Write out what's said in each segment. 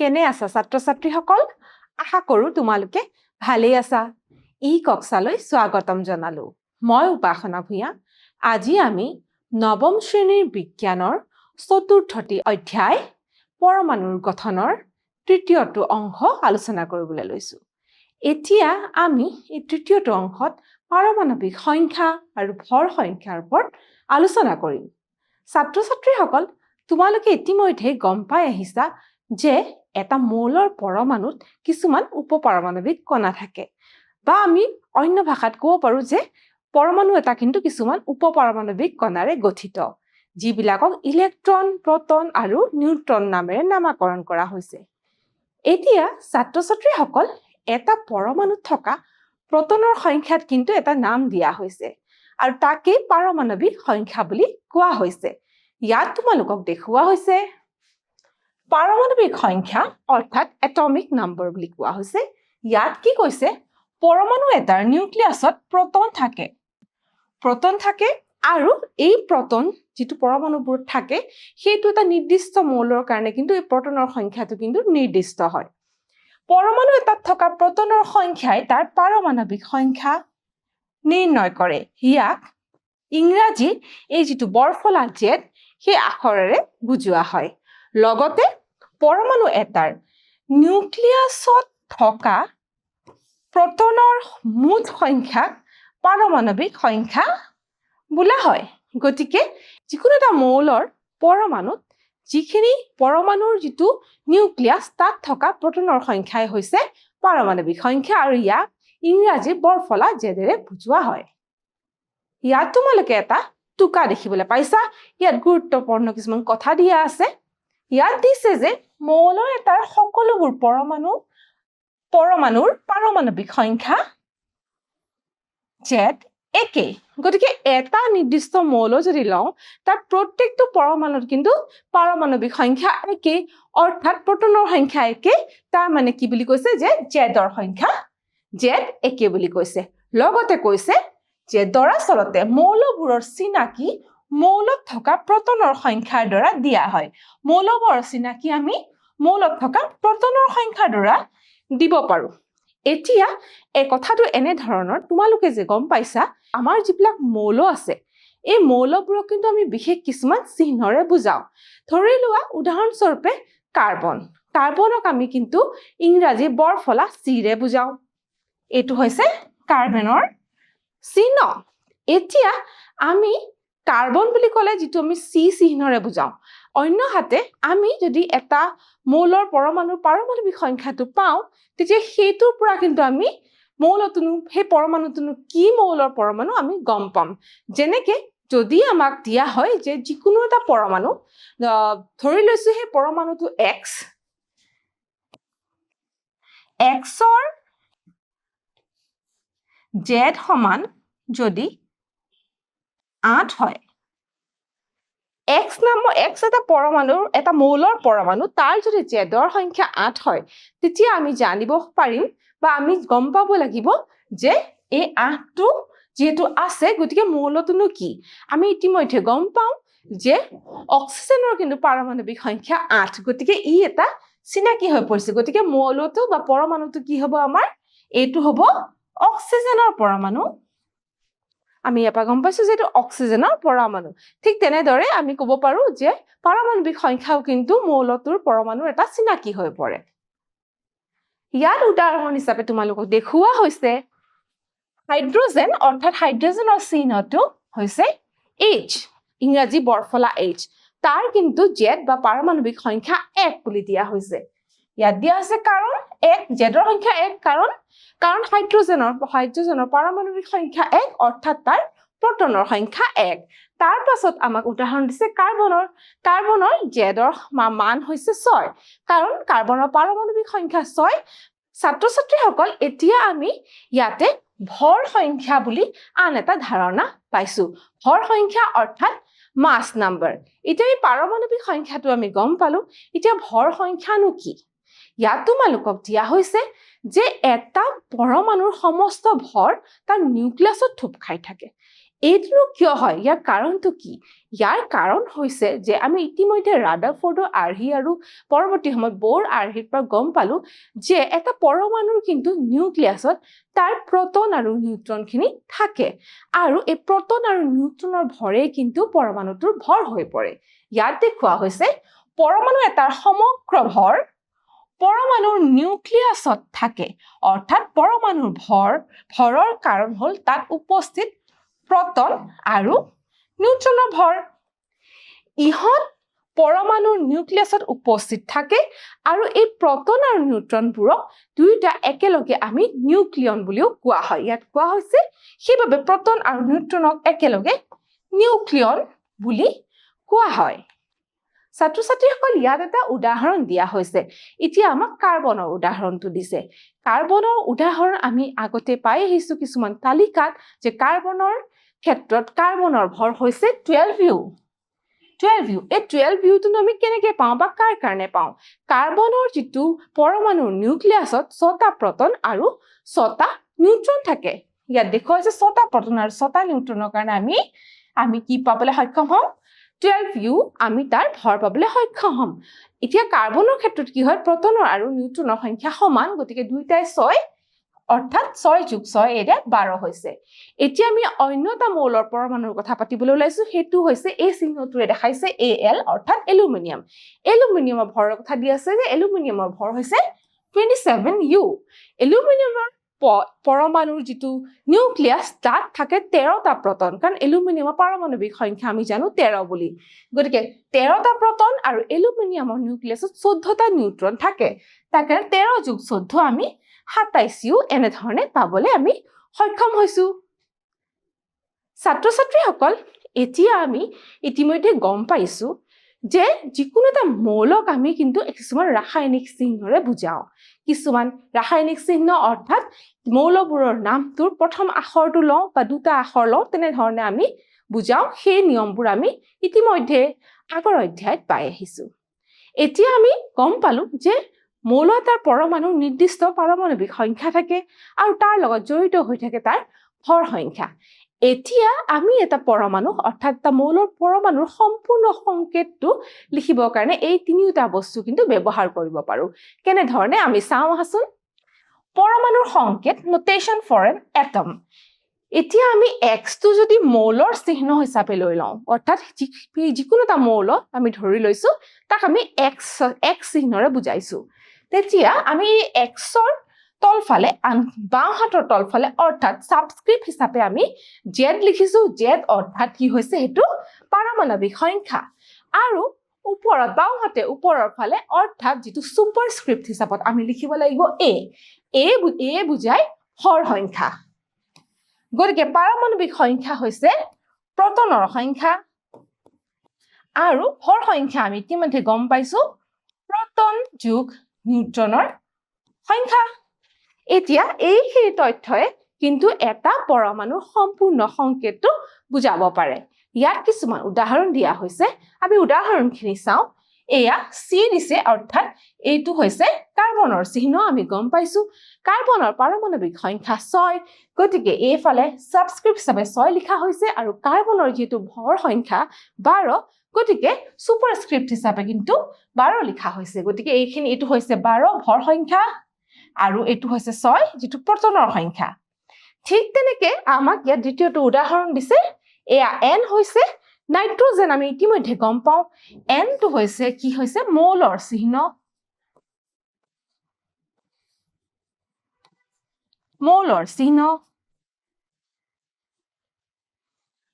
কেনে আছা ছাত্ৰ-ছাত্ৰীসকল আশা কৰো তোমালোকে ভালেই আছা এই কক্সালৈ স্বাগতম জনালো মই উপাসনা ভূঞা আজি আমি নৱম শ্ৰেণীৰ বিজ্ঞানৰ চতুৰ্থটি অধ্যায় পৰমাণুৰ গঠনৰ তৃতীয়টো অংশ আলোচনা কৰিবলৈ লৈছো এতিয়া আমি এই তৃতীয়টো অংশত পাৰমাণৱিক সংখ্যা আৰু ভৰ সংখ্যাৰ ওপৰত আলোচনা কৰিম ছাত্ৰ-ছাত্ৰীসকল তোমালোকে ইতিমধ্যে গম পাই আহিছা যে এটা মৌলৰ পৰমাণুত কিছুমান উপপাৰমাণৱিক কণা থাকে বা আমি অন্য ভাষাত ক'ব পাৰো যে পৰমাণু এটা কিন্তু কিছুমান উপপাৰমাণৱিক কণাৰে গঠিত যিবিলাকক ইলেক্ট্ৰন প্ৰটন আৰু নিউট্ৰন নামেৰে নামকৰণ কৰা হৈছে এতিয়া ছাত্ৰ-ছাত্ৰীসকল এটা পৰমাণুত থকা প্ৰটনৰ সংখ্যাত কিন্তু এটা নাম দিয়া হৈছে আৰু তাকে পাৰমাণৱিক সংখ্যা বুলি কোৱা হৈছে ইয়াত তোমালোকক দেখুওৱা হৈছে পাৰমাণৱিক সংখ্যা অৰ্থাৎ এটমিক নাম্বাৰ বুলি কোৱা হৈছে ইয়াত কি কৈছে পৰমাণু এটাৰ নিউক্লিয়াছত প্ৰটন থাকে আৰু এই প্ৰটন যেটো পৰমাণুবোৰ থাকে সেইটো এটা নিৰ্দিষ্ট মৌলৰ কাৰণে কিন্তু এই প্ৰটনৰ সংখ্যাটো কিন্তু নিৰ্দিষ্ট হয় পৰমাণু এটাত থকা প্ৰটনৰ সংখ্যাই তাৰ পাৰমাণৱিক সংখ্যা নিৰ্ণয় কৰে ইয়াক ইংৰাজী এই যেটো বৰফলা জেড সেই আখৰেৰে বুজোৱা হয় লগতে পৰমাণু এটাৰ নিউক্লিয়াছত থকা প্ৰটনৰ মুঠ সংখ্যা পাৰমাণৱিক সংখ্যা বোলা হয় গতিকে যিকোনো এটা মৌলৰ পৰমাণুত যিখিনি পৰমাণুৰ যেটো নিউক্লিয়াছ তাত থকা প্ৰটনৰ সংখ্যাই হৈছে পাৰমাণৱিক সংখ্যা আৰু ইয়াক ইংৰাজী বৰফলা জেডেৰে বুজোৱা হয় ইয়াত তোমালোকে এটা টুকা দেখিবলৈ পাইছা ইয়াত গুৰুত্বপূৰ্ণ কিছুমান কথা দিয়া আছে ইয়াত দিছে যে মৌলৰ এটাৰ সকলোবোৰ পৰমাণুৰ পাৰমাণৱিক সংখ্যা জেড একে গতিকে এটা নিৰ্দিষ্ট মৌল যদি লওঁ তাৰ প্ৰত্যেকটো পৰমাণুৰ কিন্তু পাৰমাণৱিক সংখ্যা একে অৰ্থাৎ প্ৰটনৰ সংখ্যা একে তাৰ মানে কি বুলি কৈছে যে জেডৰ সংখ্যা জেড একে বুলি কৈছে লগতে কৈছে যে দৰাচলতে মৌলবোৰৰ চিনাকি মৌলত থকা প্ৰটনৰ সংখ্যাৰ দ্বাৰা দিয়া হয় মৌলবোৰৰ চিনাকি আমি মৌলত থকা প্ৰটনৰ সংখ্যাৰ দ্বাৰা দিব পাৰো এতিয়া এই কথাটো এনে ধৰণৰ তোমালোকে যে গম পাইছা আমাৰ যিবিলাক মৌল আছে এই মৌলবোৰক কিন্তু আমি বিশেষ কিছুমান চিহ্নৰে বুজাও ধৰি লোৱা উদাহৰণস্বৰূপে কাৰ্বনক আমি কিন্তু ইংৰাজী বৰফলা চি ৰে বুজাও এটো হৈছে কাৰ্বনৰ চিহ্ন এতিয়া আমি কাৰ্বন বুলি ক'লে যেটো আমি চি চিহ্নৰে বুজাও অন্যহাতে আমি যদি এটা মৌলৰ পৰমাণুৰ পাৰমাণৱিক সংখ্যাটো পাওঁ তেতিয়া হেতুৰ পৰা কিন্তু আমি মৌলটোনো সেই পৰমাণুটোনো কি মৌলৰ পৰমাণু আমি গম পাম যেনেকে যদি আমাক দিয়া হয় যে যিকোনো এটা পৰমাণু ধৰি লৈছো সেই পৰমাণুটো x ৰ z সমান যদি 8 হয় x এটা পৰমাণুৰ এটা মৌলৰ পৰমাণু তাৰ যদি জেডৰ সংখ্যা 8 হয় তেতিয়া আমি জানিব পাৰিম বা আমি গম পাব লাগিব যে এই 8টো যেটো আছে গতিকে মৌলটোনো কি আমি ইতিমধ্যে গম পাওঁ যে অক্সিজেনৰ কিন্তু পাৰমাণৱিক সংখ্যা 8 গতিকে ই এটা চিনাকি হৈ পৰিছে গতিকে মৌলটো বা পৰমাণুটো কি হ'ব আমাৰ এইটো হ'ব অক্সিজেনৰ পৰমাণু আমি এটা গম পাইছো যে এটো অক্সিজেনৰ পৰমাণু ঠিক তেনেদৰে আমি ক'ব পাৰো যে পাৰমাণৱিক সংখ্যাও কিন্তু মৌলটোৰ পৰমাণুৰ এটা চিনাকি হৈ পৰে ইয়াৰ উদাহৰণ হিচাপে তোমালোকক দেখুওৱা হৈছে হাইড্ৰোজেন অৰ্থাৎ হাইড্ৰোজেনৰ চিহ্নটো হৈছে H ইংৰাজী বৰফলা H তাৰ কিন্তু জেড বা পাৰমাণৱিক সংখ্যা 1 বুলি দিয়া হৈছে ইয়াত দিয়া আছে কাৰণ 1 জেডৰ সংখ্যা 1 কাৰণ হাইড্ৰোজেনৰ পাৰমাণৱিক সংখ্যা 1 অৰ্থাৎ তাৰ প্ৰটনৰ সংখ্যা 1 তাৰ পাছত আমাক উদাহৰণ দিছে কাৰ্বনৰ জেডৰ মান হৈছে 6 কাৰণ কাৰ্বনৰ পাৰমাণৱিক সংখ্যা 6 ছাত্ৰ-ছাত্ৰীসকল এতিয়া আমি ইয়াতে ভৰ সংখ্যা বুলি আন এটা ধাৰণা পাইছো ভৰ সংখ্যা অৰ্থাৎ মাছ নাম্বাৰ এতিয়া এই পাৰমাণৱিক সংখ্যাটো আমি গম পালো এতিয়া ভৰ সংখ্যানো কি ইয়াত তোমালোকক দিয়া হৈছে যে এটা পৰমাণুৰ সমস্ত ভৰ তাৰ নিউক্লিয়াছত থুপ খাই থাকে এইটো কিয় হয় ইয়াৰ কাৰণটো কি ইয়াৰ কাৰণ হৈছে যে আমি ইতিমধ্যে ৰাদাৰফোৰ্ডৰ আৰ্হি আৰু পৰৱৰ্তী সময়ত বৰ আৰ্হিৰ পৰা গম পালো যে এটা পৰমাণুৰ কিন্তু নিউক্লিয়াছত তাৰ প্ৰটন আৰু নিউট্ৰনখিনি থাকে আৰু এই প্ৰটন আৰু নিউট্ৰনৰ ভৰে কিন্তু পৰমাণুটোৰ ভৰ হৈ পৰে ইয়াত দেখুওৱা হৈছে পৰমাণু এটাৰ সমগ্ৰ ভৰ পৰমাণুৰ নিউক্লিয়াছত থাকে অৰ্থাৎ পৰমাণুৰ ভৰৰ কাৰণ হ'ল তাত উপস্থিত প্ৰটন আৰু নিউট্ৰনৰ ভৰ ইহঁত পৰমাণুৰ নিউক্লিয়াছত উপস্থিত থাকে আৰু এই প্ৰটন আৰু নিউট্ৰনবোৰক দুয়োটা একেলগে আমি নিউক্লিয়ন বুলিও কোৱা হয় ইয়াত কোৱা হৈছে সেইবাবে প্ৰটন আৰু নিউট্ৰনক একেলগে নিউক্লিয়ন বুলি কোৱা হয় ছাত্ৰ-ছাত্ৰীসকল ইয়াত এটা উদাহৰণ দিয়া হৈছে এতিয়া আমাক কাৰ্বনৰ উদাহৰণটো দিছে কাৰ্বনৰ উদাহৰণ আমি আগতে পাই আহিছো কিছুমান তালিকাত যে কাৰ্বনৰ ক্ষেত্ৰত কাৰ্বনৰ ভৰ হৈছে 12U এই 12U আমি কেনেকৈ পাওঁ বা কাৰ কাৰণে পাওঁ কাৰ্বনৰ যিটো পৰমাণুৰ নিউক্লিয়াছত 6টা প্ৰটন আৰু 6টা নিউট্ৰন থাকে ইয়াত দেখুওৱা হৈছে 6টা প্ৰটন আৰু 6টা নিউট্ৰনৰ কাৰণে আমি কি পাবলৈ সক্ষম হ'ম 12U আমি তাৰ ভৰ পাবলৈ সক্ষম হ'ম এতিয়া কাৰ্বনৰ ক্ষেত্ৰত কি হয় প্ৰটনৰ আৰু নিউট্ৰনৰ সংখ্যা সমান গতিকে দুইটাই 6 অৰ্থাৎ 6 + 6 এৰে 12 হৈছে এতিয়া আমি অন্য এটা মৌলৰ পৰমাণুৰ কথা পাতিবলৈ ওলাইছো হেতু হৈছে এই চিহ্নটোৰে দেখাইছে Al অৰ্থাৎ এলুমিনিয়ামৰ ভৰৰ কথা দি আছে যে এলুমিনিয়ামৰ ভৰ হৈছে 27U এলুমিনিয়ামৰ পৰমাণুৰ যিটো নিউক্লিয়াছ তাত থাকে 13টা প্ৰটন কাৰণ এলুমিনিয়ামৰ পাৰমাণৱিক সংখ্যা আমি জানো 13 বুলি গতিকে 13টা প্ৰটন আৰু এলুমিনিয়ামৰ নিউক্লিয়াছত 14টা নিউট্ৰন থাকে তাৰ কাৰণে 13 + 14 আমি 27U এনেধৰণে পাবলৈ আমি সক্ষম হৈছো ছাত্ৰ-ছাত্ৰীসকল এতিয়া আমি ইতিমধ্যে গম পাইছো যে যিকোনো এটা মৌলক আমি কিন্তু কিছুমান ৰাসায়নিক চিহ্নৰে বুজাও কিছুমান ৰাসায়নিক চিহ্ন অৰ্থাৎ মৌলবোৰৰ নামটোৰ প্ৰথম আখৰটো লওঁ বা দুটা আখৰ লওঁ তেনেধৰণে আমি বুজাও সেই নিয়মবোৰ আমি ইতিমধ্যে আগৰ অধ্যায়ত পাই আহিছো এতিয়া আমি গম পালো যে মৌল এটাৰ পৰমাণুৰ নিৰ্দিষ্ট পাৰমাণৱিক সংখ্যা থাকে আৰু তাৰ লগত জড়িত হৈ থাকে তাৰ ভৰ সংখ্যা এতিয়া আমি এটা পৰমাণু অৰ্থাৎ এটা মৌলৰ পৰমাণুৰ সম্পূৰ্ণ সংকেতটো লিখিবৰ কাৰণে এই তিনিটা বস্তু কিন্তু ব্যৱহাৰ কৰিব পাৰো কেনে ধৰণে আমি চাওঁ আহাচোন পৰমাণুৰ সংকেত নোটেশন ফৰ এন এটম এতিয়া আমি x টো যদি মৌলৰ চিহ্ন হিচাপে লৈ লওঁ অৰ্থাৎ যিকোনো এটা মৌল আমি ধৰি লৈছো তাক আমি x চিহ্নৰে বুজাইছো তেতিয়া আমি xৰ তলফালে বাওঁ হাতৰ তলফালে অৰ্থাৎ সাবস্ক্ৰিপ্ট হিচাপে আমি z লিখিছো z অৰ্থাৎ কি হৈছে হেতু পাৰমাণৱিক সংখ্যা আৰু ওপৰত বাওঁ হাতে ওপৰৰ ফালে অৰ্থাৎ যিটো সুপাৰস্ক্ৰিপ্ট হিচাপত আমি লিখিব লাগিব a বুজায় হৰ সংখ্যা গতিকে পাৰমাণৱিক সংখ্যা হৈছে প্ৰটনৰ সংখ্যা আৰু হৰ সংখ্যা আমি ইতিমধ্যে গম পাইছো প্ৰটন যোগ নিউট্ৰনৰ সংখ্যা এতিয়া এইখিনি তথ্যই কিন্তু এটা পৰমাণুৰ সম্পূৰ্ণ সংকেতটো বুজাব পাৰে ইয়াত কিছুমান উদাহৰণ দিয়া হৈছে আমি উদাহৰণখিনি চাওঁ এয়া C দিছে অৰ্থাৎ এইটো হৈছে কাৰ্বনৰ চিহ্ন আমি গম পাইছো কাৰ্বনৰ পাৰমাণৱিক সংখ্যা 6 গতিকে এইফালে সাবস্ক্ৰিপ্ট হিচাপে 6 লিখা হৈছে আৰু কাৰ্বনৰ যেটো ভৰ সংখ্যা 12 গতিকে সুপাৰস্ক্ৰিপ্ট হিচাপে কিন্তু 12 লিখা হৈছে গতিকে এইটো হৈছে 12 ভৰ সংখ্যা আৰু এইটো হৈছে 6 যেটো প্ৰটনৰ সংখ্যা ঠিক তেনেকে আমাক ইয়াত দ্বিতীয়টো উদাহৰণ দিছে এয়া n হৈছে নাইট্ৰজেন আমি ইতিমধ্যে গম পাওঁ n টো হৈছে কি হৈছে মৌলৰ চিহ্ন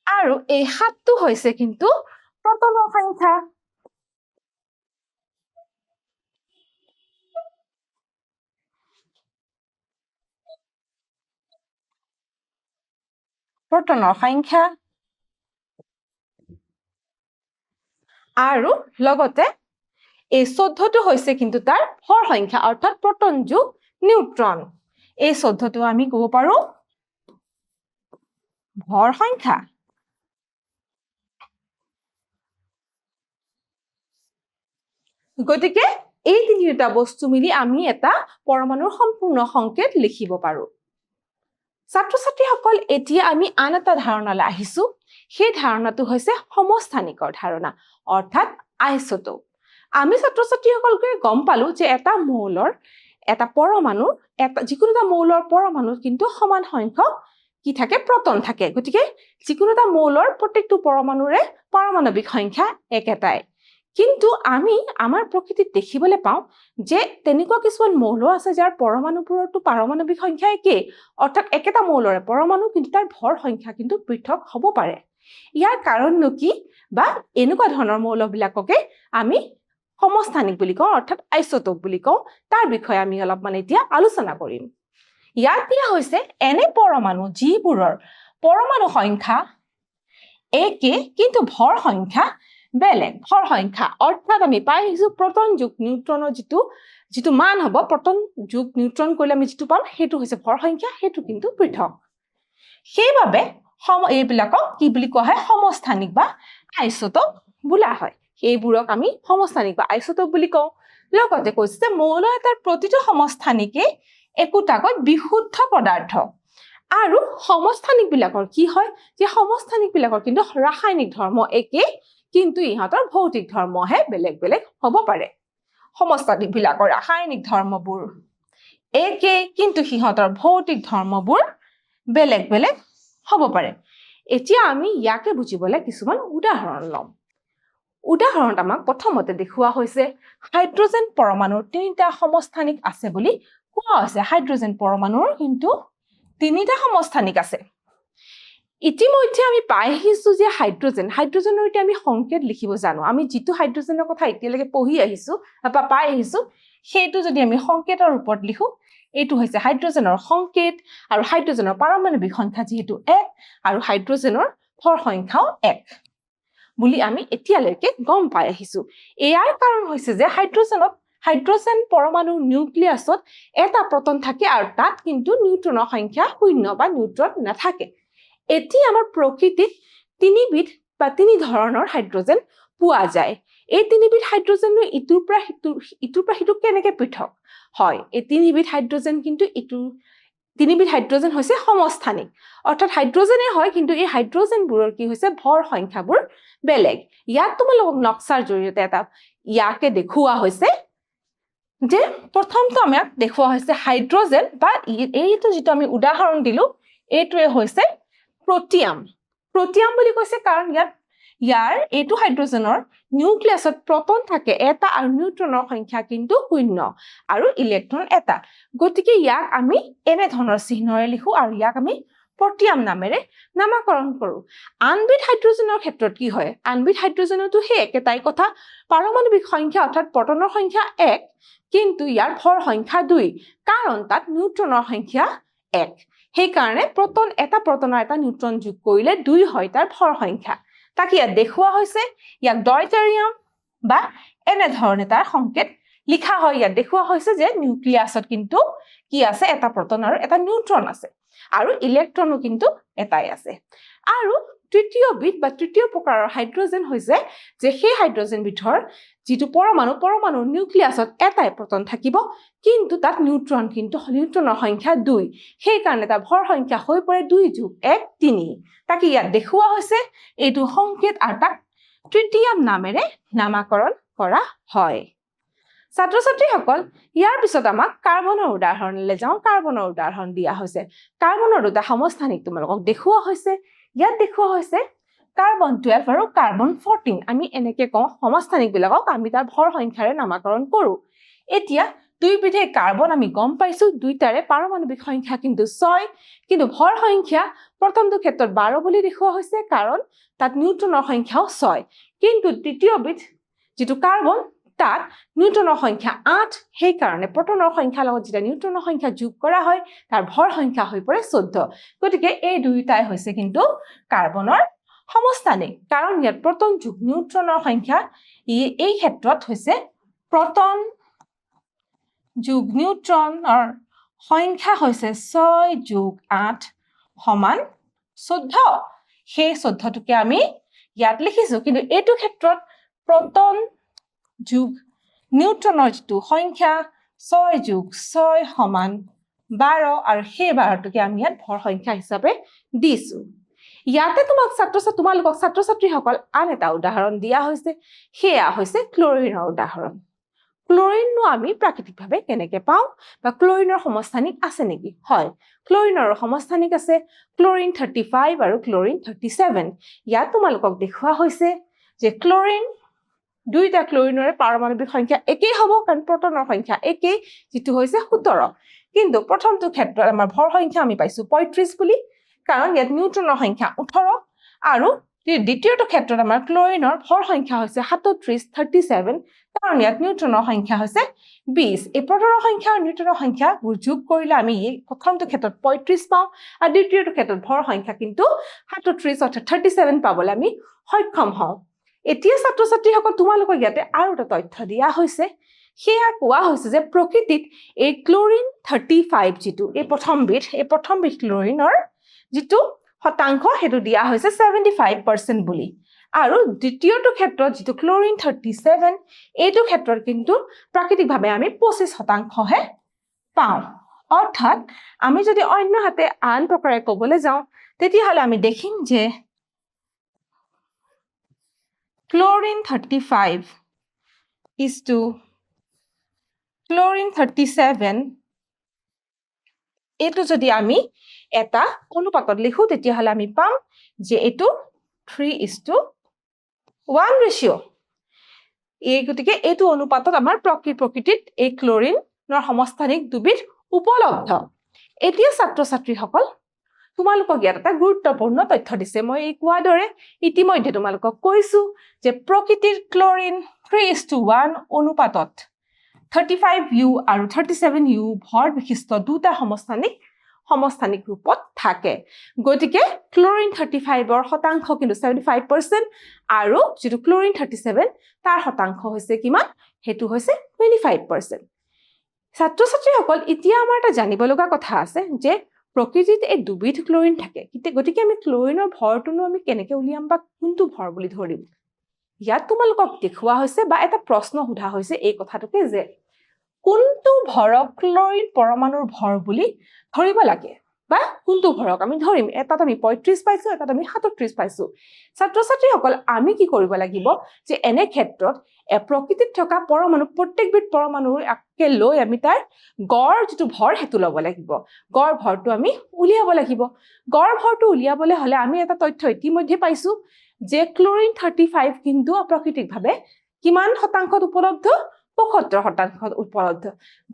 আৰু এই 7 টো হৈছে কিন্তু প্ৰটনৰ সংখ্যা আৰু লগতে এই 14 টো হৈছে কিন্তু তাৰ ভৰ সংখ্যা অৰ্থাৎ প্ৰটন যোগ নিউট্ৰন এই 14 টো আমি ক'ব পাৰো ভৰ সংখ্যা গতিকে এই তিনিটা বস্তু মিলি আমি এটা পৰমাণুৰ সম্পূৰ্ণ সংকেত লিখিব পাৰো ছাত্ৰ ছাত্ৰীসকল এতিয়া আমি আন এটা ধাৰণালৈ আহিছো সেই ধাৰণাটো হৈছে সমস্থানিকৰ ধাৰণা অৰ্থাৎ আইচোটোপ আমি ছাত্ৰ ছাত্ৰীসকলকে গম পালো যে এটা মৌলৰ এটা পৰমাণু এটা যিকোনো এটা মৌলৰ পৰমাণুত কিন্তু সমান সংখ্যক কি থাকে প্ৰটন থাকে গতিকে যিকোনো এটা মৌলৰ প্ৰত্যেকটো পৰমাণুৰে পাৰমাণৱিক সংখ্যা একেটাই কিন্তু আমি আমাৰ প্ৰকৃতিত দেখিবলৈ পাওঁ যে তেনেকুৱা কিছুমান মৌল আছে যাৰ পৰমাণুবোৰতো পাৰমাণৱিক সংখ্যা একেই অৰ্থাৎ একেটা মৌলৰে পৰমাণু কিন্তু তাৰ ভৰ সংখ্যা কিন্তু পৃথক হ'ব পাৰে ইয়াৰ কাৰণনো কি বা এনেকুৱা ধৰণৰ মৌলবিলাককে আমি সমস্থানিক বুলি কওঁ অৰ্থাৎ আইচোটোপ বুলি কওঁ তাৰ বিষয়ে আমি অলপমান এতিয়া আলোচনা কৰিম ইয়াত দিয়া হৈছে এনে পৰমাণু যিবোৰৰ পৰমাণু সংখ্যা একে কিন্তু ভৰ সংখ্যা বেলেগ ভৰ সংখ্যা অৰ্থাৎ আমি পাই আহিছো প্ৰটন যোগ নিউট্ৰনৰ যিটো মান হ'ব প্ৰটন যোগ নিউট্ৰন কৰিলে আমি যিটো পাম সেইটো হৈছে ভৰ সংখ্যা সেইটো কিন্তু পৃথক সেইবাবে এইবিলাকক কি বুলি কোৱা হয় সমস্থানিক বা আইচোটোপ বোলা হয় এইবোৰক আমি সমস্থানিক বা আইচোটোপ বুলি কওঁ লগতে কৈছে যে মৌল এটাৰ প্ৰতিটো সমস্থানিকে একোটাকৈ বিশুদ্ধ পদাৰ্থ আৰু সমস্থানিক বিলাকৰ কি হয় যে সমস্থানিক বিলাকৰ কিন্তু ৰাসায়নিক ধৰ্ম একে কিন্তু ইহঁতৰ ভৌতিক ধৰ্মহে বেলেগ বেলেগ হ'ব পাৰে সমস্থানিক বিলাকৰ ৰাসায়নিক ধৰ্মবোৰ একে কিন্তু সিহঁতৰ ভৌতিক ধৰ্মবোৰ বেলেগ বেলেগ হ'ব পাৰে এতিয়া আমি ইয়াকে বুজিবলৈ কিছুমান উদাহৰণ ল'ম উদাহৰণত আমাক প্ৰথমতে দেখুওৱা হৈছে হাইড্ৰজেন পৰমাণুৰ তিনিটা সমস্থানিক আছে বুলি কোৱা হৈছে হাইড্ৰজেন পৰমাণুৰ কিন্তু তিনিটা সমস্থানিক আছে ইতিমধ্যে আমি পাই আহিছো যে হাইড্ৰজেনৰ এতিয়া আমি সংকেত লিখিব জানো আমি যিটো হাইড্ৰজেনৰ কথা এতিয়ালৈকে পঢ়ি আহিছো বা পাই আহিছো সেইটো যদি আমি সংকেতৰ ৰূপত লিখো এইটো হৈছে হাইড্ৰজেনৰ সংকেত আৰু হাইড্ৰজেনৰ পাৰমাণৱিক সংখ্যা যিহেতু 1 আৰু হাইড্ৰজেনৰ ভৰ সংখ্যাও 1 বুলি আমি এতিয়ালৈকে গম পাই আহিছো ইয়াৰ কাৰণ হৈছে যে হাইড্ৰজেন পৰমাণু নিউক্লিয়াছত এটা প্ৰটন থাকে আৰু তাত কিন্তু নিউট্ৰনৰ সংখ্যা 0 বা নিউট্ৰন নাথাকে এতিয়া আমাৰ প্ৰকৃতিত তিনি ধৰণৰ হাইড্ৰজেন পোৱা যায় এই তিনিবিধ হাইড্ৰজেনৰ ইটোৰ পৰা সিটো কেনেকৈ পৃথক হয় এই তিনিবিধ হাইড্ৰজেন কিন্তু তিনিবিধ হাইড্ৰজেন হৈছে সমস্থানিক অৰ্থাৎ হাইড্ৰজেনে হয় কিন্তু এই হাইড্ৰজেনবোৰৰ কি হৈছে ভৰ সংখ্যাবোৰ বেলেগ ইয়াত তোমালোকক নক্সাৰ জৰিয়তে এটা ইয়াকে দেখুওৱা হৈছে যে প্ৰথমটো আমাক দেখুওৱা হৈছে হাইড্ৰজেন বা এইটো যিটো আমি উদাহৰণ দিলো এইটোৱে হৈছে প্ৰটিয়াম বুলি কৈছে কাৰণ ইয়াৰ এইটো হাইড্ৰজেনৰ নিউক্লিয়াছত প্ৰটন থাকে এটা আৰু নিউট্ৰনৰ সংখ্যা কিন্তু 0 আৰু ইলেক্ট্ৰন এটা গতিকে ইয়াক আমি এনে ধৰণৰ চিহ্নৰে লিখো আৰু ইয়াক আমি প্ৰটিয়াম নামেৰে নামকৰণ কৰো আনবিধ হাইড্ৰজেনৰ ক্ষেত্ৰত কি হয় আনবিধ হাইড্ৰজেনতো সেই একেটাই কথা পাৰমাণৱিক সংখ্যা অৰ্থাৎ প্ৰটনৰ সংখ্যা 1 কিন্তু ইয়াৰ ভৰ সংখ্যা 2 কাৰণ তাত নিউট্ৰনৰ সংখ্যা 1 সেইকাৰণে এটা প্ৰটনৰ এটা নিউট্ৰন যোগ কৰিলে 2 হয় তাৰ ভৰ সংখ্যা তাক ইয়াত দেখুওৱা হৈছে ইয়াক ডয়টেৰিয়াম বা এনে ধৰণে তাৰ সংকেত লিখা হয় ইয়াত দেখুওৱা হৈছে যে নিউক্লিয়াছত কিন্তু কি আছে এটা প্ৰটন আৰু এটা নিউট্ৰন আছে আৰু ইলেক্ট্ৰনো কিন্তু এটাই আছে আৰু তৃতীয় প্ৰকাৰৰ হাইড্ৰজেন হৈছে যে সেই হাইড্ৰজেন বিধৰ যিটো পৰমাণুৰ নিউক্লিয়াছত এটাই প্ৰটন থাকিব কিন্তু তাত নিউট্ৰনৰ সংখ্যা 2 সেই কাৰণে তাৰ ভৰ সংখ্যা হৈ পৰে 2 + 1 3 তাকে ইয়াত দেখুওৱা হৈছে এইটো সংকেত আৰু তাক তৃতীয়াম নামেৰে নামকৰণ কৰা হয় ছাত্ৰ ছাত্ৰীসকল ইয়াৰ পিছত আমাক কাৰ্বনৰ উদাহৰণলৈ যাওঁ কাৰ্বনৰ উদাহৰণ দিয়া হৈছে কাৰ্বনৰ দুটা সমস্থানিক তোমালোকক দেখুওৱা হৈছে ইয়াত দেখুওৱা হৈছে কাৰ্বন 12 আৰু কাৰ্বন 14 আমি এনেকৈ কওঁ সমস্থানিক বিলাকক আমি তাৰ ভৰ সংখ্যাৰে নামকৰণ কৰো এতিয়া দুইবিধে কাৰ্বন আমি গম পাইছো দুইটাৰে পাৰমাণৱিক সংখ্যা কিন্তু 6 কিন্তু ভৰ সংখ্যা প্ৰথমটো ক্ষেত্ৰত 12 বুলি দেখুওৱা হৈছে কাৰণ তাত নিউট্ৰনৰ সংখ্যাও 6 কিন্তু দ্বিতীয়বিধ যিটো কাৰ্বন তাত নিউট্ৰনৰ সংখ্যা 8 সেই কাৰণে প্ৰটনৰ সংখ্যাৰ লগত যেতিয়া নিউট্ৰনৰ সংখ্যা যোগ কৰা হয় তাৰ ভৰ সংখ্যা হৈ পৰে 14 গতিকে এই দুইটাই হৈছে কিন্তু কাৰ্বনৰ সমস্থানিক কাৰণ ইয়াত প্ৰটন যোগ নিউট্ৰনৰ সংখ্যা এই ক্ষেত্ৰত হৈছে প্ৰটন যোগ নিউট্ৰনৰ সংখ্যা হৈছে 6 + 8 = 14 সেই 14টোকে আমি ইয়াত লিখিছো কিন্তু এইটো ক্ষেত্ৰত প্ৰটন যোগ নিউট্ৰনৰ যিটো সংখ্যা 6 + 6 = 12 আৰু সেই 12টোকে আমি ইয়াত ভৰ সংখ্যা হিচাপে দিছো ইয়াতে তোমালোকক ছাত্ৰ ছাত্ৰীসকল আন এটা উদাহৰণ দিয়া হৈছে সেয়া হৈছে ক্লোৰিনৰ উদাহৰণ ক্লোৰিননো আমি প্ৰাকৃতিকভাৱে কেনেকৈ পাওঁ বা ক্লোৰিনৰ সমস্থানিক আছে নেকি হয় ক্লোৰিনৰ সমস্থানিক আছে ক্লোৰিন 35 আৰু ক্লোৰিন 37 ইয়াত তোমালোকক দেখুওৱা হৈছে যে ক্লোৰিন দুইটা ক্লোৰিনৰে পাৰমাণৱিক সংখ্যা একেই হ'ব কাৰণ প্ৰটনৰ সংখ্যা একেই যেটো হৈছে 17 কিন্তু প্ৰথমটো ক্ষেত্ৰত আমাৰ ভৰ সংখ্যা আমি পাইছো 35 বুলি কাৰণ ইয়াত নিউট্ৰনৰ সংখ্যা 18 আৰু দ্বিতীয়টো ক্ষেত্ৰত আমাৰ ক্লোৰিনৰ ভৰ সংখ্যা হৈছে 37 কাৰণ ইয়াত নিউট্ৰনৰ সংখ্যা হৈছে 20 এই প্ৰটনৰ সংখ্যা আৰু নিউট্ৰনৰ সংখ্যা যোগ কৰিলে আমি প্ৰথমটো ক্ষেত্ৰত 35 পাওঁ আৰু দ্বিতীয়টো ক্ষেত্ৰত ভৰ সংখ্যা কিন্তু 37 অৰ্থাৎ 37 পাবলৈ আমি সক্ষম হওঁ এতিয়া ছাত্ৰ ছাত্ৰীসকল তোমালোকক ইয়াতে আৰু এটা তথ্য দিয়া হৈছে সেয়া কোৱা হৈছে যে প্ৰকৃতিত এই ক্লোৰিন 35 যেটো এই প্ৰথমবিধ ক্লোৰিনৰ যেটো শতাংশ হেতু দিয়া হৈছে 75% বুলি আৰু দ্বিতীয়টো ক্ষেত্ৰত যেটো ক্লোৰিন 37 এইটো ক্ষেত্ৰত কিন্তু প্ৰাকৃতিকভাৱে আমি 25% হে পাওঁ অৰ্থাৎ আমি যদি অন্য হাতে আন প্ৰকাৰে ক'বলৈ যাওঁ তেতিয়াহ'লে আমি দেখিম যে chlorine 35 is to chlorine 37 এইটো যদি আমি এটা অনুপাতত লিখো তেতিয়াহ'লে আমি পাম যে এইটো 3:1 ৰেশিও এই গতিকে এইটো অনুপাতত আমাৰ প্ৰকৃতিত এই ক্লোৰিনৰ সমস্থানিক দুবিধ উপলব্ধ এতিয়া ছাত্ৰ ছাত্ৰীসকল তোমালোকক ইয়াত এটা গুৰুত্বপূৰ্ণ তথ্য দিছে মই এই কোৱাৰ দৰে ইতিমধ্যে তোমালোকক কৈছো যে প্ৰকৃতিৰ ক্লোৰিন 3:1 অনুপাতত 35U আৰু 37U ভৰ বিশিষ্ট দুটা সমস্থানিক ৰূপত থাকে গতিকে ক্লোৰিন 35 ৰ শতাংশ কিন্তু 75% আৰু যেটো ক্লোৰিন 37 তাৰ শতাংশ হৈছে কিমান হেতু হৈছে 25% ছাত্ৰ ছাত্ৰীসকল এতিয়া আমাৰ এটা জানিব লগা কথা আছে যে প্ৰকৃতিত এই দুবিধ ক্লোৰিন থাকে গতিকে আমি ক্লোৰিনৰ ভৰটোনো আমি কেনেকৈ উলিয়াম বা কোনটো ভৰ বুলি ধৰিম ইয়াত তোমালোকক দেখুওৱা হৈছে বা এটা প্ৰশ্ন সোধা হৈছে এই কথাটোকে যে কোনটো ভৰক ক্লোৰিন পৰমাণুৰ ভৰ বুলি ধৰিব লাগে বা কোনটো ভৰক আমি ধৰিম এটাত আমি 35 পাইছো এটাত আমি 37 পাইছো ছাত্ৰ ছাত্ৰীসকল আমি কি কৰিব লাগিব যে এনে ক্ষেত্ৰত প্ৰকৃতিত থকা পৰমাণু প্ৰত্যেকবিধ পৰমাণুৰ একে লৈ আমি তাৰ গড় যেটো ভৰ হেতু ল'ব লাগিব গড় ভৰটো আমি উলিয়াব লাগিব গড় ভৰটো উলিয়াবলৈ হলে আমি এটা তথ্য ইতিমধ্যে পাইছো যে ক্লোৰিন 35 কিন্তু অপ্ৰাকৃতিকভাৱে কিমান শতাংশত উপলব্ধ 75% উপলব্ধ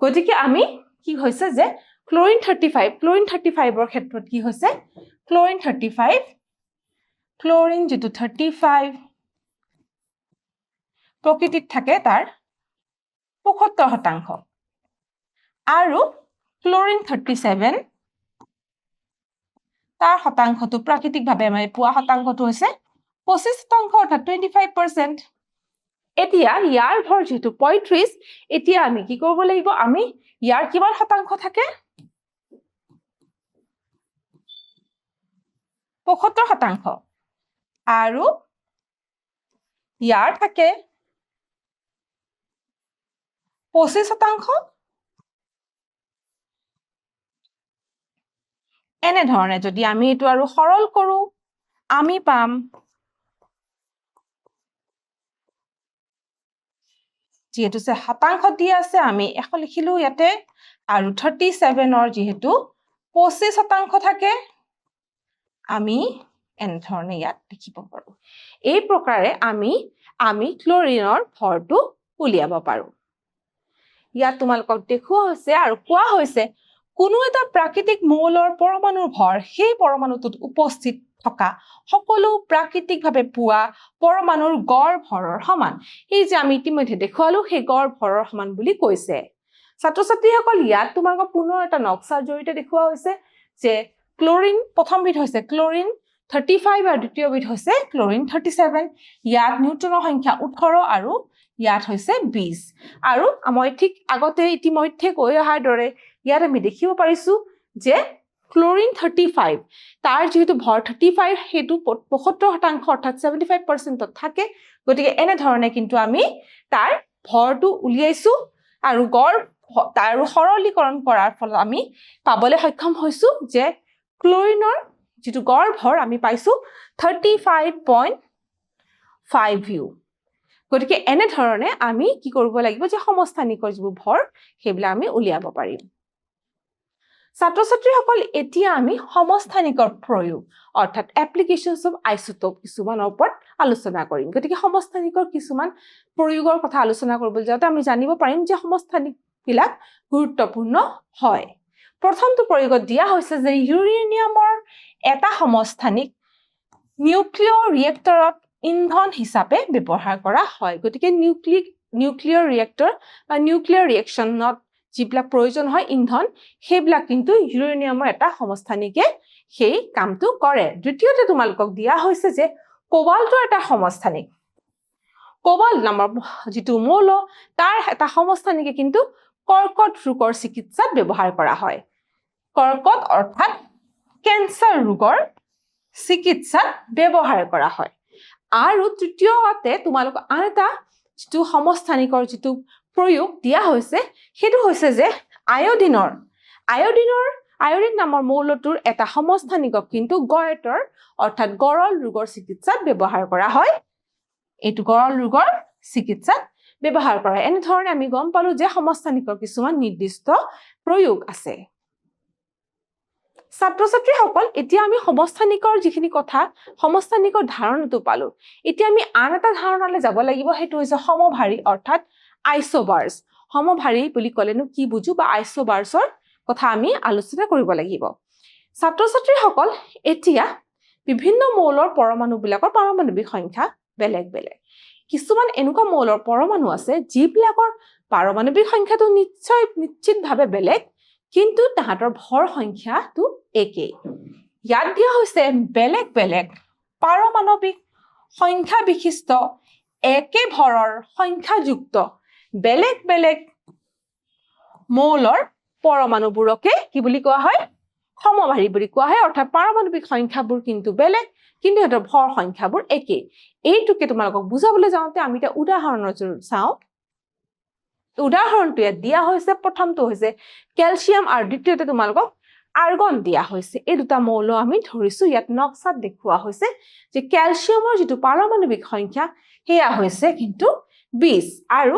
গতিকে আমি কি হৈছে যে ক্লোৰিন 35 ৰ ক্ষেত্ৰত কি হৈছে ক্লোৰিন যেটো 35 প্ৰকৃতিত থাকে তাৰ 75% আৰু ক্লোৰিন 37 তাৰ শতাংশটো প্ৰাকৃতিকভাৱে আমি পোৱা শতাংশটো হৈছে 25% অৰ্থাৎ 25% এতিয়া ইয়াৰ ভৰ যেটো 35 এতিয়া আমি কি কৰিব লাগিব আমি ইয়াৰ কিমান শতাংশ থাকে 75% আৰু ইয়াৰ থাকে 25% এনে ধৰণে যদি আমি এটো আৰু সৰল কৰো আমি পাম যেহেতু শতাংশ দিয়া আছে আমি এখ লিখিলো ইয়াতে আৰু 37 যেহেতু 25% থাকে আমি এনে ধৰণে ইয়াত লিখিব পাৰো এই প্ৰকাৰে আমি ক্লোৰিনৰ ভৰটো উলিয়াব পাৰো ইয়াত তোমালোকক দেখুওৱা হৈছে আৰু কোৱা হৈছে কোনো এটা প্ৰাকৃতিক মৌলৰ পৰমাণুৰ ভৰ সেই পৰমাণুটোত উপস্থিত থকা সকলো প্ৰাকৃতিকভাৱে পোৱা পৰমাণুৰ গড় ভৰৰ সমান এই যে আমি ইতিমধ্যে দেখুৱালো সেই গড় ভৰৰ সমান বুলি কৈছে ছাত্ৰ ছাত্ৰীসকল ইয়াত তোমালোকক পুনৰ এটা নক্সাৰ জৰিয়তে দেখুওৱা হৈছে যে ক্লোৰিন প্ৰথমবিধ হৈছে ক্লোৰিন 35 আৰু দ্বিতীয়বিধ হৈছে ক্লোৰিন 37 ইয়াত নিউট্ৰনৰ সংখ্যা 18 আৰু ইয়াত হৈছে 20 আৰু মই ঠিক আগতে ইতিমধ্যে কৈ অহাৰ দৰে ইয়াত আমি দেখিব পাৰিছো যে ক্লোৰিন 35 তাৰ যেহেতু ভৰ 35 হেতু 75% অৰ্থাৎ 75% থাকে গতিকে এনে ধৰণে কিন্তু আমি তাৰ ভৰটো উলিয়াইছো আৰু গড় আৰু সৰলীকৰণ কৰাৰ ফলত আমি পাবলৈ সক্ষম হৈছো যে ক্লোৰিনৰ যেটো গড় ভৰ আমি পাইছো 35.5 ইউ গতিকে এনে ধৰণে আমি কি কৰিব লাগিব যে সমস্থানিকৰ যিবোৰ ভৰ সেইবিলাক আমি উলিয়াব পাৰিম ছাত্ৰ ছাত্ৰীসকল এতিয়া আমি সমস্থানিকৰ প্ৰয়োগ অৰ্থাৎ এপ্লিকেশনস অফ আইসোটোপ কিছুমানৰ ওপৰত আলোচনা কৰিম গতিকে সমস্থানিকৰ কিছুমান প্ৰয়োগৰ কথা আলোচনা কৰিবলৈ যাওঁতে আমি জানিব পাৰিম যে সমস্থানিক বিলাক গুৰুত্বপূৰ্ণ হয় প্ৰথমটো প্ৰয়োগত দিয়া হৈছে যে ইউৰেনিয়ামৰ এটা সমস্থানিক নিউক্লিয়াৰ ৰিয়েক্টৰত ইন্ধন হিচাপে ব্যৱহাৰ কৰা হয় গতিকে নিউক্লিয়াৰ ৰিয়েক্টৰ বা নিউক্লিয়াৰ ৰিয়েকচনত যিবিলাক প্ৰয়োজন হয় ইন্ধন সেইবিলাক কিন্তু ইউৰেনিয়ামৰ এটা সমস্থানিকে সেই কামটো কৰে দ্বিতীয়তে তোমালোকক দিয়া হৈছে যে কোবাল্টৰ এটা সমস্থানিক কোবাল্ট নামৰ যেটো মৌল তাৰ এটা সমস্থানিকে কিন্তু কৰ্কট ৰোগৰ চিকিৎসাত ব্যৱহাৰ কৰা হয় কৰ্কট অৰ্থাৎ ক্যান্সাৰ ৰোগৰ চিকিৎসাত ব্যৱহাৰ কৰা হয় আৰু তৃতীয়তে তোমালোক আনটা যেটো সমস্থানিকৰ যেটো প্ৰয়োগ দিয়া হৈছে হেতু হৈছে যে আয়োডিন নামৰ মৌলটোৰ এটা সমস্থানিকক কিন্তু গয়টৰ অৰ্থাৎ গৰল ৰোগৰ চিকিৎসাত ব্যৱহাৰ কৰা হয় এটো গৰল ৰোগৰ চিকিৎসাত ব্যৱহাৰ কৰা এনে ধৰণে আমি গম পালো যে সমস্থানিকৰ কিছুমান নিৰ্দিষ্ট প্ৰয়োগ আছে ছাত্ৰ ছাত্ৰীসকল এতিয়া আমি সমস্থানিকৰ যিখিনি কথা সমস্থানিকৰ ধাৰণাটো পালো এতিয়া আমি আন এটা ধাৰণালৈ যাব লাগিব হেতু হৈছে সমভাৰী অৰ্থাৎ আইসোবাৰ্স সমভাৰী বুলি কলেনো কি বুজু বা আইসোবাৰ্সৰ কথা আমি আলোচনা কৰিব লাগিব ছাত্ৰ ছাত্ৰীসকল এতিয়া বিভিন্ন মৌলৰ পৰমাণু বিলাকৰ পাৰমাণৱিক সংখ্যা বেলেগ বেলেগ কিছুমান এনেকুৱা মৌলৰ পৰমাণু আছে যিবিলাকৰ পাৰমাণৱিক সংখ্যাটো নিশ্চিতভাৱে বেলেগ কিন্তু তাহাঁতৰ ভৰ সংখ্যাটো একে ইয়াত দিয়া হৈছে বেলেগ বেলেগ পাৰমাণৱিক সংখ্যা বিশিষ্ট একে ভৰৰ সংখ্যাযুক্ত বেলেগ বেলেগ মৌলৰ পৰমাণুবোৰকে কি বুলি কোৱা হয় সমভাৰী বুলি কোৱা হয় অৰ্থাৎ পাৰমাণৱিক সংখ্যাবোৰ কিন্তু বেলেগ কিন্তু এটাৰ ভৰ সংখ্যাবোৰ একে এইটোকে তোমালোকক বুজাবলৈ যাওঁতে আমি এটা উদাহৰণৰ জৰিয়তে চাওঁ উদাহৰণটো ইয়াত দিয়া হৈছে প্ৰথমটো হৈছে ক্যালসিয়াম আৰু দ্বিতীয়তে তোমালোকক আৰ্গন দিয়া হৈছে এই দুটা মৌল আমি ধৰিছো ইয়াত নক্সাত দেখুওৱা হৈছে যে ক্যালসিয়ামৰ যেটো পাৰমাণৱিক সংখ্যা হেয়া হৈছে কিন্তু 20 আৰু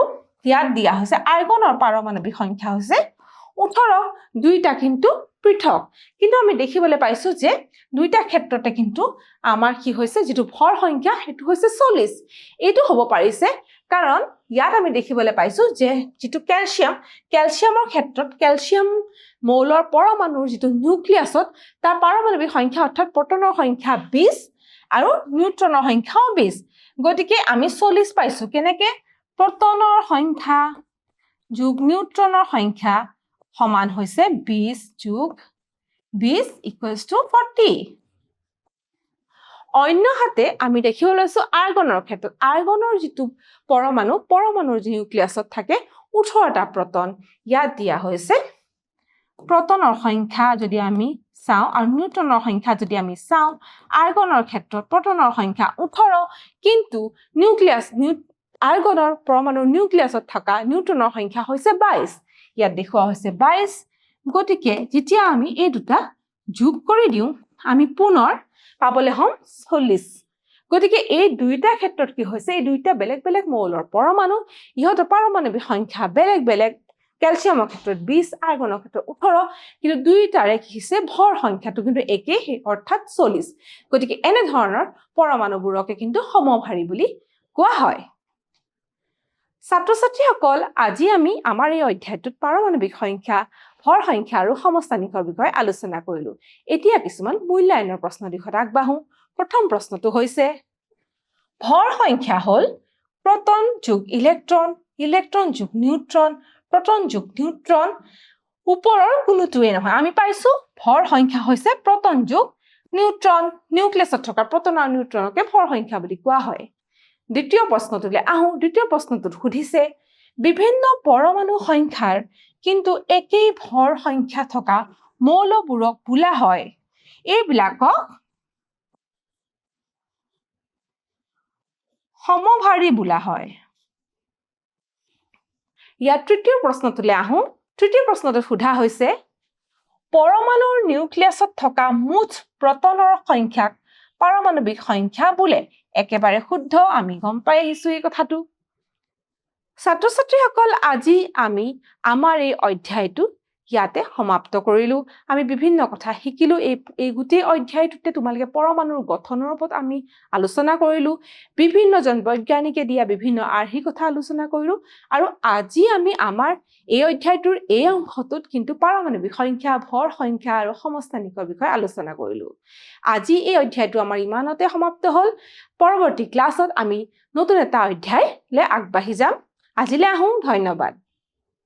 ইয়াত দিয়া হৈছে আৰ্গনৰ পাৰমাণৱিক সংখ্যা হৈছে 18 দুইটা কিন্তু পৃথক কিন্তু আমি দেখিবলৈ পাইছো যে দুইটা ক্ষেত্ৰতে কিন্তু আমাৰ কি হৈছে যেটো ভৰ সংখ্যা হেতু হৈছে 40 এইটো হ'ব পাৰিছে কাৰণ ইয়াত আমি দেখিবলৈ পাইছো যে যেটো ক্যালসিয়ামৰ ক্ষেত্ৰত ক্যালসিয়াম মৌলৰ পৰমাণুৰ যেটো নিউক্লিয়াছত তাৰ পাৰমাণৱিক সংখ্যা অৰ্থাৎ প্ৰটনৰ সংখ্যা 20 আৰু নিউট্ৰনৰ সংখ্যাও 20 গতিকে আমি 40 পাইছো কেনেকে প্ৰটনৰ সংখ্যা যোগ নিউট্ৰনৰ সংখ্যা সমান হৈছে 20 যোগ 20 = 40 অন্যহাতে আমি দেখিবলৈ লৈছো আৰ্গনৰ ক্ষেত্ৰত আৰ্গনৰ যেটো পৰমাণুৰ যে নিউক্লিয়াছত থাকে 18টা প্ৰটন ইয়াত দিয়া হৈছে প্ৰটনৰ সংখ্যা যদি আমি চাওঁ আৰু নিউট্ৰনৰ সংখ্যা যদি আমি চাওঁ আৰ্গনৰ ক্ষেত্ৰত প্ৰটনৰ সংখ্যা 18 কিন্তু আৰ্গনৰ পৰমাণুৰ নিউক্লিয়াছত থকা নিউট্ৰনৰ সংখ্যা হৈছে 22 ইয়াত দেখুওৱা হৈছে 22 গতিকে যেতিয়া আমি এই দুটা যোগ কৰি দিও আমি পুনৰ পাবলৈ হম 40 গতিকে এই দুইটা ক্ষেত্ৰত কি হৈছে এই দুইটা বেলেগ বেলেগ মৌলৰ পৰমাণু ইহতৰ পাৰমাণৱিক সংখ্যা বেলেগ বেলেগ ক্যালসিয়ামৰ ক্ষেত্ৰত 20 আৰ্গনৰ ক্ষেত্ৰত 18 কিন্তু দুইটাৰে কি হৈছে ভৰ সংখ্যাটো কিন্তু একেই অৰ্থাৎ 40 গতিকে এনে ধৰণৰ পৰমাণুবোৰকে কিন্তু সমভাৰী বুলি কোৱা হয় ছাত্ৰ ছাত্ৰীসকল আজি আমি আমাৰ এই অধ্যায়টোত পাৰমাণৱিক সংখ্যা ভৰ সংখ্যা আৰু সমস্থানিকৰ বিষয়ে আলোচনা কৰিলো এতিয়া কিছুমান মূল্যায়নৰ প্ৰশ্ন দিশত আগবাঢ়ো প্ৰথম প্ৰশ্নটো হৈছে ভৰ সংখ্যা হল প্ৰটন যোগ ইলেক্ট্ৰন ইলেক্ট্ৰন যোগ নিউট্ৰন প্ৰটন যোগ নিউট্ৰন ওপৰৰ কোনোটোৱে নহয় আমি পাইছো ভৰ সংখ্যা হৈছে প্ৰটন যোগ নিউট্ৰন নিউক্লিয়াছত থকা প্ৰটন আৰু নিউট্ৰনকে ভৰ সংখ্যা বুলি কোৱা হয় দ্বিতীয় প্ৰশ্নটোলৈ আহো দ্বিতীয় প্ৰশ্নটোত সুধিছে বিভিন্ন পৰমাণু সংখ্যাৰ কিন্তু একেই ভৰ সংখ্যা থকা মৌলবোৰক বোলা হয় এইবিলাকক সমভাৰী বোলা হয় ইয়াৰ তৃতীয় প্ৰশ্নটোলৈ আহোঁ তৃতীয় প্ৰশ্নটোত সোধা হৈছে পৰমাণুৰ নিউক্লিয়াছত থকা মুঠ প্ৰটনৰ সংখ্যাক পাৰমাণৱিক সংখ্যা বোলে একেবাৰে শুদ্ধ আমি গম পাই আহিছো এই কথাটো ছাত্ৰ ছাত্ৰীসকল আজি আমি আমাৰ এই অধ্যায়টো ইয়াতে সমাপ্ত কৰিলো আমি বিভিন্ন কথা শিকিলো এই গোটেই অধ্যায়টোতে তোমালোকে পৰমাণুৰ গঠনৰ ওপৰত আমি আলোচনা কৰিলো বিভিন্নজন বৈজ্ঞানিকে দিয়া বিভিন্ন আৰ্হি কথা আলোচনা কৰিলো আৰু আজি আমি আমাৰ এই অধ্যায়টোৰ এই অংশটোত কিন্তু পাৰমাণৱিক সংখ্যা ভৰ সংখ্যা আৰু সমস্থানিকৰ বিষয়ে আলোচনা কৰিলো আজি এই অধ্যায়টো আমাৰ ইমানতে সমাপ্ত হ'ল পৰৱৰ্তী ক্লাছত আমি নতুন এটা অধ্যায়লৈ আগবাঢ়ি যাম আজিলৈ আহোঁ ধন্যবাদ